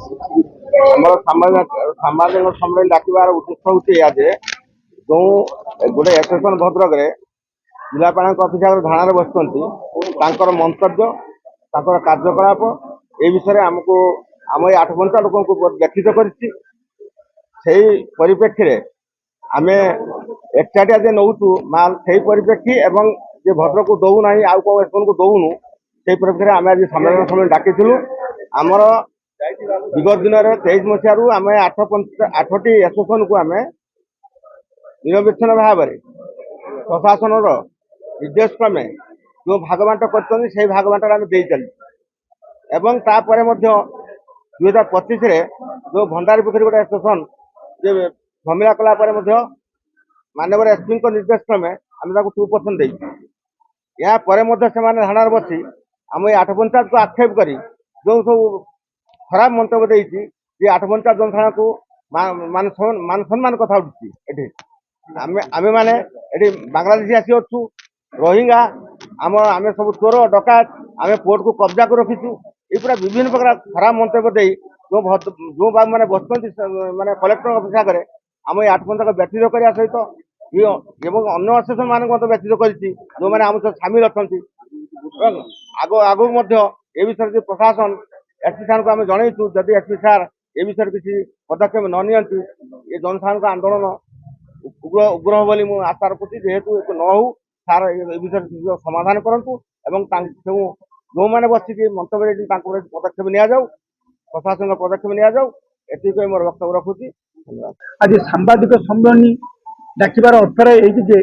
ଆମର ସାମ୍ବାଦିକ ସମ୍ମିଳନୀ ଡାକିବାର ଉଦ୍ଦେଶ୍ୟ ହେଉଛି ଏଇଆ ଯେ ଯେଉଁ ଗୋଟେ ଏସୋସିଏସନ ଭଦ୍ରକରେ ଜିଲ୍ଲାପାଳଙ୍କ ଅଫିସ ଆଗରେ ଧାରଣାରେ ବସିଛନ୍ତି ତାଙ୍କର ମନ୍ତବ୍ୟ ତାଙ୍କର କାର୍ଯ୍ୟକଳାପ ଏ ବିଷୟରେ ଆମକୁ ଆମ ଏଇ 8 ଲୋକଙ୍କୁ ବ୍ୟଥିତ କରିଛି। ସେଇ ପରିପ୍ରେକ୍ଷୀରେ ଆମେ ଏକାଠିଆ ଯେ ନେଉଛୁ ମାଲ ସେଇ ପରିପ୍ରେକ୍ଷୀ ଏବଂ ଯେ ଭଦ୍ରକକୁ ଦଉନାହିଁ ଆଉ କେଉଁ ଏସୋସିଏସନକୁ ଦଉନୁ ସେଇ ପରିପ୍ରେକ୍ଷୀରେ ଆମେ ଆଜି ସମ୍ମିଳନୀ ଡାକିଥିଲୁ। ଆମର ବିଗତ ଦିନରେ 23 ମସିହାରୁ ଆମେ 8ଟି ଏସୋସିଏସନକୁ ଆମେ ନିରବିଚ୍ଛିନ୍ନ ଭାବରେ ପ୍ରଶାସନର ନିର୍ଦ୍ଦେଶ କ୍ରମେ ଯେଉଁ ଭାଗବାଣ୍ଟ କରିଛନ୍ତି ସେଇ ଭାଗବାଣ୍ଟରେ ଆମେ ଦେଇ ଚାଲିଛୁ ଏବଂ ତାପରେ ମଧ୍ୟ 2025ରେ ଯେଉଁ ଭଣ୍ଡାରୀ ପୋଖରୀ ଗୋଟେ ଏସୋସିଏସନ ଯେ ଧମିଳା କଲା ପରେ ମଧ୍ୟ ମାନ୍ୟବର ଏସ୍ପିଙ୍କ ନିର୍ଦ୍ଦେଶ କ୍ରମେ ଆମେ ତାକୁ 2% ଦେଇଛୁ। ଏହାପରେ ମଧ୍ୟ ସେମାନେ ଧାରଣାରେ ବସି ଆମ ଏଇ 8 ପଞ୍ଚାୟତକୁ ଆକ୍ଷେପ କରି ଯେଉଁ ସବୁ ଖରାପ ମନ୍ତବ୍ୟ ଦେଇଛି ଯେ 8 ପଞ୍ଚାୟତ ଜନସାଧାରଣକୁ ମାନ ସମ୍ମାନ କଥା ଉଠୁଛି। ଏଠି ଆମେମାନେ ଏଠି ବାଂଲାଦେଶୀ ଆସି ଅଛୁ, ରୋହିଙ୍ଗା ଆମେ ସବୁ ଚୋର ଡକାୟତ, ଆମେ ପୋର୍ଟକୁ କବ୍ଜାକୁ ରଖିଛୁ, ଏଇ ପୁରା ବିଭିନ୍ନ ପ୍ରକାର ଖରାପ ମନ୍ତବ୍ୟ ଦେଇ ଯେଉଁ ମାନେ ବସୁଛନ୍ତି ମାନେ କଲେକ୍ଟର ଅଫିସ ଆଗରେ ଆମ ଏଇ 8 ପଞ୍ଚାୟତ ବ୍ୟତୀତ କରିବା ସହିତ ଏବଂ ଅନ୍ୟ ଆସୋସିଏସନ ମାନଙ୍କୁ ମଧ୍ୟ ବ୍ୟତୀତ କରିଛି ଯେଉଁମାନେ ଆମ ସହ ସାମିଲ ଅଛନ୍ତି। ଆଗକୁ ମଧ୍ୟ ଏ ବିଷୟରେ ପ୍ରଶାସନ ଏସ୍ପି ସାର୍ଙ୍କୁ ଆମେ ଜଣେଇଛୁ, ଯଦି ଏସ୍ପି ସାର୍ ଏ ବିଷୟରେ କିଛି ପଦକ୍ଷେପ ନ ନିଅନ୍ତି ଏ ଜନସାଧାରଣଙ୍କ ଆନ୍ଦୋଳନ ଉଗ୍ର ହେବ ବୋଲି ମୁଁ ଆଶା ରଖୁଛି। ଯେହେତୁ ନ ହଉ ସାର୍ ଏ ବିଷୟରେ ସମାଧାନ କରନ୍ତୁ ଏବଂ ଯେଉଁମାନେ ବସିକି ମନ୍ତବ୍ୟ ଦେଇଛନ୍ତି ତାଙ୍କ ଉପରେ ପଦକ୍ଷେପ ନିଆଯାଉ, ପ୍ରଶାସନିକ ପଦକ୍ଷେପ ନିଆଯାଉ। ଏତିକି ମୋର ବକ୍ତବ୍ୟ ରଖୁଛି। ଧନ୍ୟବାଦ। ଆଜି ସାମ୍ବାଦିକ ସମ୍ମିଳନୀ ଡାକିବାର ଅର୍ଥରେ ଏଇଠି ଯେ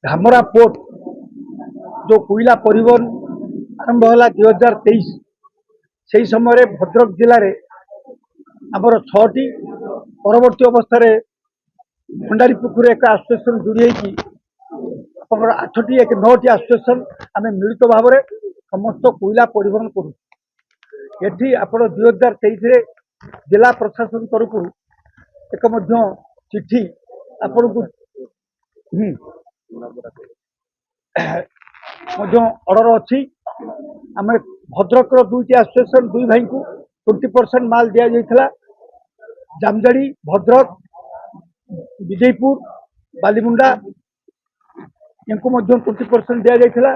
ଧାମରା ପୋର୍ଟ जो कोईला परिवहन आरंभ है 2023 से समय भद्रक जिले में आमर 6टी परवर्ती अवस्था भंडारी पुखुरी एक आसोसिएसन जोड़ी होकर 8टी 9टी आसोसिएसन आम मिलित भाव में समस्त कोईला परिवहन करूँ। एटी आप 2023 जिला प्रशासन तरफ एक चिठी आपण को अर्डर अच्छी आम भद्रक 2टी आसोसिएसन 2 भाई को 20% माल दि जाता। जामजाड़ी भद्रक विजयपुर बालीमुंडा इनको 20% दि जाता।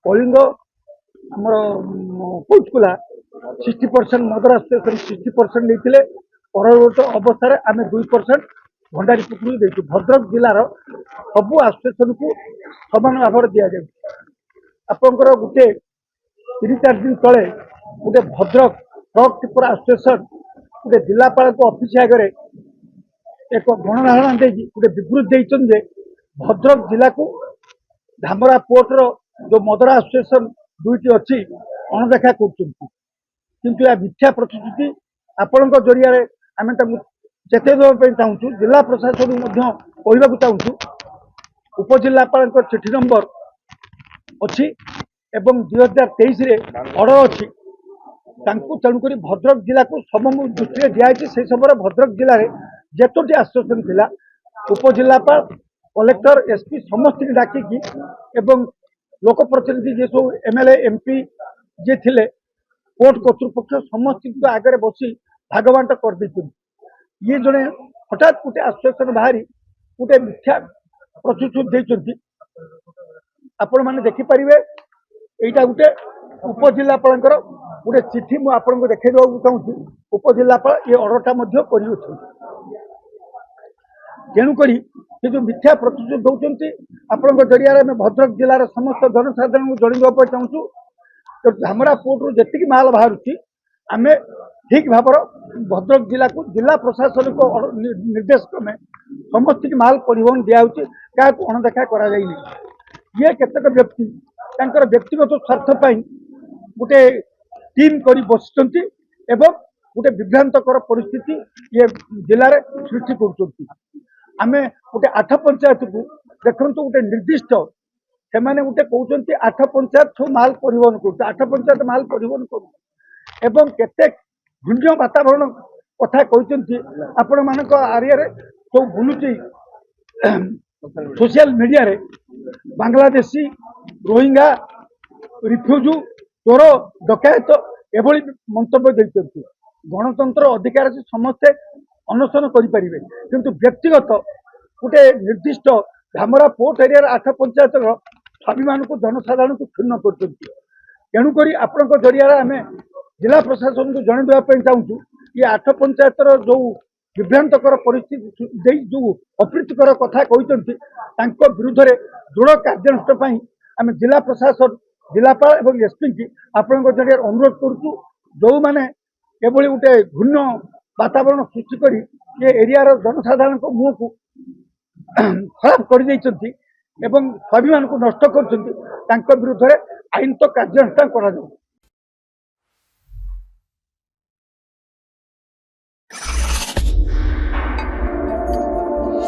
कलिंग आमर पंचकुला 60% मदर आसोसिएसन 60% नहीं परवर्त अवस्था आम 2% भंडारी पुखुरी देखु। भद्रक जिलार सबू आसोसिएसन को समान भाव दि जाए। आपंकर गोटे 3-4 दिन तले गोटे भद्रक ट्रक टिपर आसोसिएसन गोटे जिलापाल ऑफिस आगे एक गणधारणा गोटे विवृत्ति देते भद्रक जिला को धामरा पोर्टर जो मदर आसोसिएसन 2टी अच्छी अणदेखा किंतु यह मिथ्या प्रतिश्रुति आपण जरिया आम चेतई देवाई चाहूँ। जिला प्रशासन कहवाक चाहूँ उपजिलापाल चिठी नंबर अच्छी एवं 2023 अर्डर अच्छी तेणुक भद्रक जिला को सब दृष्टि दिखाई। से समय भद्रक जिले में जेतोटी आसोसिएसन थिला उपजिलापाल कलेक्टर एसपी समस्त डाकिकी एवं लोकप्रतिनिधि जे सब एमएलए एमपी जे थिले कोर्ट कर्तृपक्ष समस्त आगे बसी भागबांट कर ये जड़े हठात गोटे आसोसिएसन बाहरी गोटे मिथ्या प्रतिश्रुति आपण मैंने देखिपारे। यहाँ गोटे उपजिलापाल गोटे चिठी मुझे आपको देखा चाहूँगी। उपजिलापाल ये अर्डरटा तेणुक ये जो मिथ्या प्रतिश्रुति दौरान आपण जरिया भद्रक जिलार समस्त जनसाधारण को जनवाई चाहूँ। तो धामरा पोर्ट जी माल बाहर आम ठीक भाव भद्रक जिला को जिला प्रशासन को निर्देश क्रमे समस्त माल परिवहन दिया क्या अणदेखा कर ये केतक व्यक्ति व्यक्तिगत स्वार्थ गोटे टीम कर बसुंच एवं गोटे विभ्रांतकर परिस्थिति ये जिले में सृष्टि करें। गोटे 8 पंचायत को देखो गोटे निर्दिष्ट से गोटे कहते 8 पंचायत सब माल परिवहन कर 8 पंचायत माल परिवहन कर केते घृण्य वातावरण कथा कहते आपण मान आरिया सब बुलूची सोशल मीडिया रे बांग्लादेशी रोहिंगा रिफ्यूजी चोर डकायत एभली मंतव्य देते ଗଣତନ୍ତ୍ର ଅଧିକାର ଅଛି, ସମସ୍ତେ ଅନଶନ କରିପାରିବେ, କିନ୍ତୁ ବ୍ୟକ୍ତିଗତ ଗୋଟେ ନିର୍ଦ୍ଦିଷ୍ଟ ଧାମରା ପୋର୍ଟ ଏରିଆର 8 ପଞ୍ଚାୟତର ସ୍ୱାଭିମାନକୁ ଜନସାଧାରଣଙ୍କୁ କ୍ଷୁଣ୍ଣ କରୁଛନ୍ତି। ତେଣୁକରି ଆପଣଙ୍କ ଜରିଆରେ ଆମେ ଜିଲ୍ଲା ପ୍ରଶାସନକୁ ଜଣାଇ ଦେବା ପାଇଁ ଚାହୁଁଛୁ ଯେ 8 ପଞ୍ଚାୟତର ଯୋଉ ବିଭ୍ରାନ୍ତକର ପରିସ୍ଥିତି ଦେଇ ଯୋଉ ଅପ୍ରୀତିକର କଥା କହିଛନ୍ତି ତାଙ୍କ ବିରୁଦ୍ଧରେ ଦୃଢ କାର୍ଯ୍ୟାନୁଷ୍ଠାନ ପାଇଁ ଆମେ ଜିଲ୍ଲା ପ୍ରଶାସନ, ଜିଲ୍ଲାପାଳ ଏବଂ ଏସପି କି ଆପଣଙ୍କ ଜରିଆରେ ଅନୁରୋଧ କରୁଛୁ। ଯୋଉମାନେ ଏଭଳି ଗୋଟେ ଘୂର୍ଣ୍ଣ ବାତାବରଣ ସୃଷ୍ଟି କରି ଏ ଏରିଆର ଜନସାଧାରଣଙ୍କ ମୁହଁକୁ ଖରାପ କରିଦେଇଛନ୍ତି ଏବଂ ସ୍ୱାଭିମାନକୁ ନଷ୍ଟ କରୁଛନ୍ତି ତାଙ୍କ ବିରୁଦ୍ଧରେ ଆଇନତଃ କାର୍ଯ୍ୟାନୁଷ୍ଠାନ କରାଯାଉ।